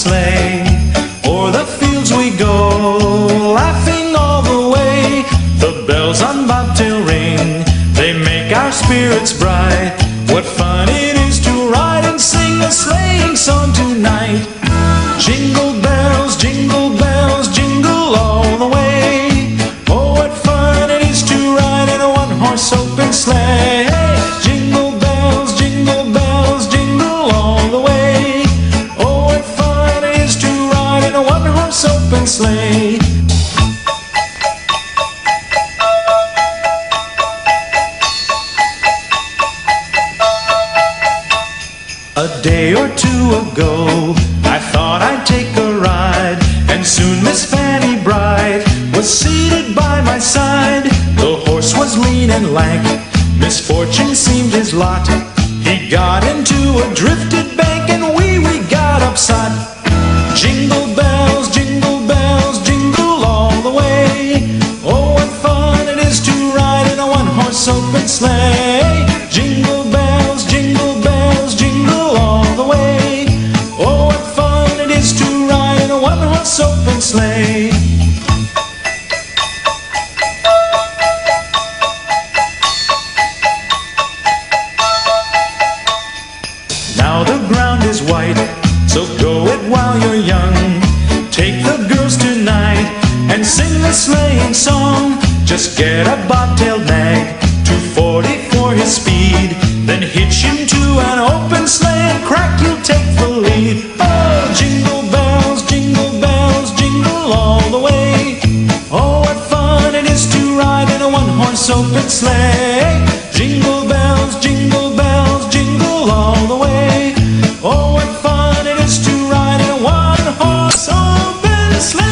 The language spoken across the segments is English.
sleigh. O'er the fields we go, laughing all the way. The bells on bobtail ring, they make our spirits bright. What fun it is to ride and sing a sleighing song tonight. Jingle bells, jingle bells, jingle all the way. Oh, what fun it is to ride in a one-horse open sleigh. Jingle bells, jingle bells, jingle all the way. Oh, what fun it is to ride in a one-horse open sleigh. A day or two ago, I thought I'd take a ride, and soon Miss Fanny Bright was seated by my side. The horse was lean and lank, misfortune seemed his lot. He got into a drifted bank, and we got upside. Jingle bells, jingle bells, jingle all the way. Oh, what fun it is to ride in a one-horse open sleigh. Jingle bells, jingle bells, jingle all the way. Oh, what fun it is to ride in a one-horse open sleigh. Now the ground is white, so go it while you're young. Take the girls tonight and sing the sleighing song. Just get a bobtailed nag, 240 for his speed. Then hitch him to an open sleigh and crack, you'll take the lead. Oh, jingle bells, jingle all the way. Oh, what fun it is to ride in a one-horse open sleigh. Jingle bells, jingle all the way. Oh, what fun it is to ride in a one-horse open sleigh.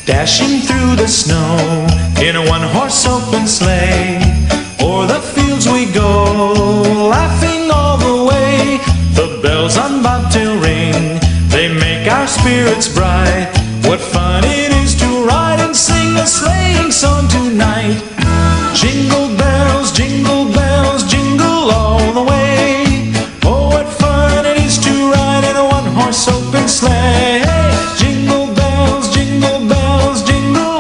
Dashing through the snow in a one-horse open sleigh. O'er the fields we go, laughing all the way. The bells on bobtail ring, they make our spirits bright. What fun it is to ride and sing a sleighing song tonight. Jingle bells, jingle all the way. Oh, what fun it is to ride in a one-horse open sleigh. Jingle bells, jingle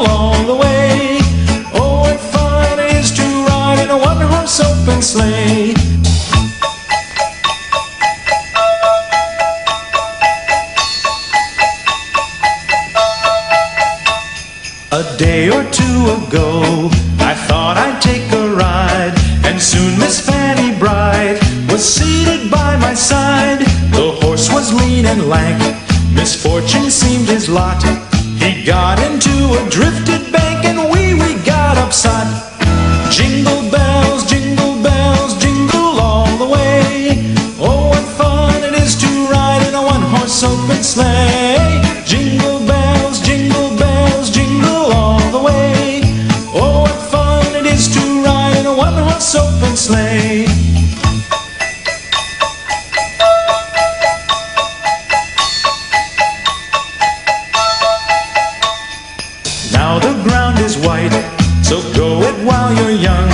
all the way. Oh, what fun it is to ride in a one-horse open sleigh. A day or two ago, I thought I'd take a ride, and soon Miss Fanny Bright was seated by my side. The horse was lean and lank, misfortune seemed his lot. He got into a drifted bank, and we got upside. Jingle bells, jingle all the way. Oh, what fun it is to ride in a one-horse open sleigh. Jingle bells, jingle all the way. Oh, what fun it is to ride in a one-horse open sleigh. Now the ground is white, so go it while you're young.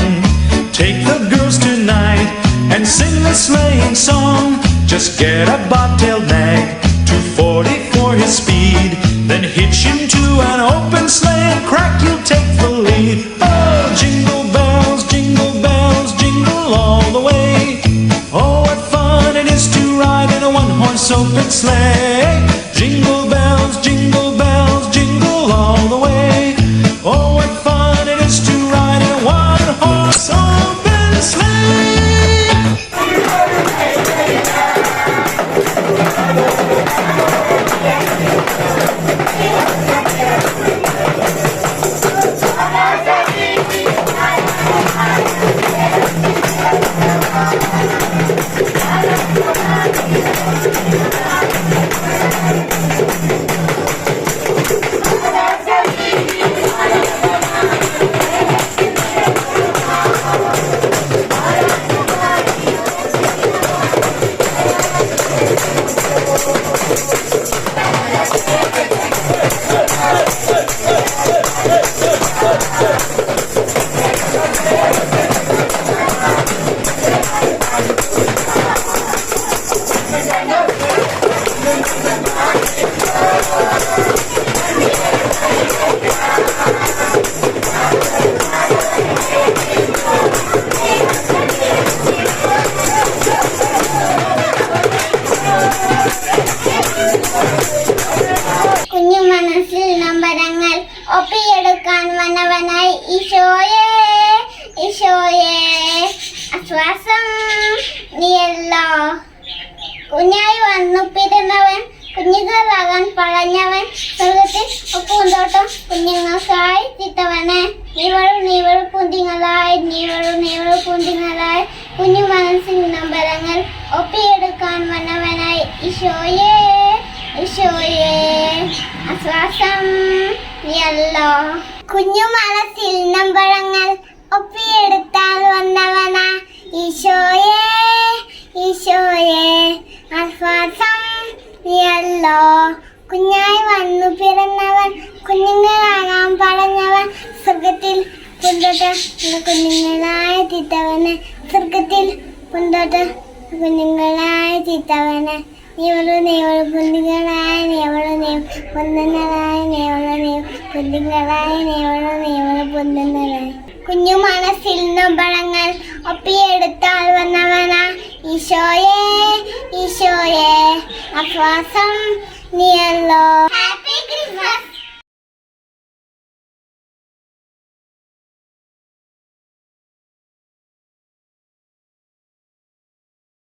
Take the girls tonight and sing the sleighing song. Just get a bobtailed nag, 240 for his speed. Then hitch him to an open sleigh and crack, you'll take the lead. Oh, jingle bells, jingle all the way. Oh, what fun it is to ride in a one-horse open sleigh. Jingle bells, jingle all the way. Oh, what fun it is to ride in a one-horse open sleigh. ഈശോയേ ഈശോയേ ആശ്വാസം നീയല്ലോ. കുഞ്ഞായി വന്നു പിറന്നവൻ കുഞ്ഞുങ്ങളാകാൻ പറഞ്ഞവൻ സ്വർഗത്തിൽ പൂന്തോട്ടം കുഞ്ഞുങ്ങൾക്കായി ചിത്തവനെ. നീവളു കുഞ്ഞുങ്ങളായി നീവളു കുഞ്ഞുങ്ങളായി കുഞ്ഞു മനസ്സിൻ നമ്പരങ്ങൾ ഒപ്പിയെടുക്കാൻ വന്നവനായി. ഈശോയേ ഈശോയേ ആശ്വാസം നീയല്ലോ. കുഞ്ഞു മനസ്സിൽ നമ്പരങ്ങൾ ഒപ്പിയെടുത്താൽ വന്നവനാ. ഈശോയേ ഈശോയേ ആശ്വാസം നീയല്ലോ. കുഞ്ഞായി വന്നു പിറന്നവൻ കുഞ്ഞുങ്ങളാകാൻ പറഞ്ഞവൻ സ്വർഗത്തിൽ പൂന്തോട്ടം കുഞ്ഞുങ്ങളായ ചിത്തവനെ. സ്വർഗത്തിൽ പൂന്തോട്ടം കുഞ്ഞുങ്ങളായ ചിത്തവനെ. നീവളു കുഞ്ഞുങ്ങളായ കുഞ്ഞുങ്ങളായ പൊന്നുങ്ങളായ കുഞ്ഞു മനസ്സിൽ നൊമ്പരങ്ങൾ ഒപ്പിയെടുത്താൽ വന്നവനാ. ഈശോയേ ഈശോയേ ആശ്വാസം നീയല്ലോ. Happy Christmas.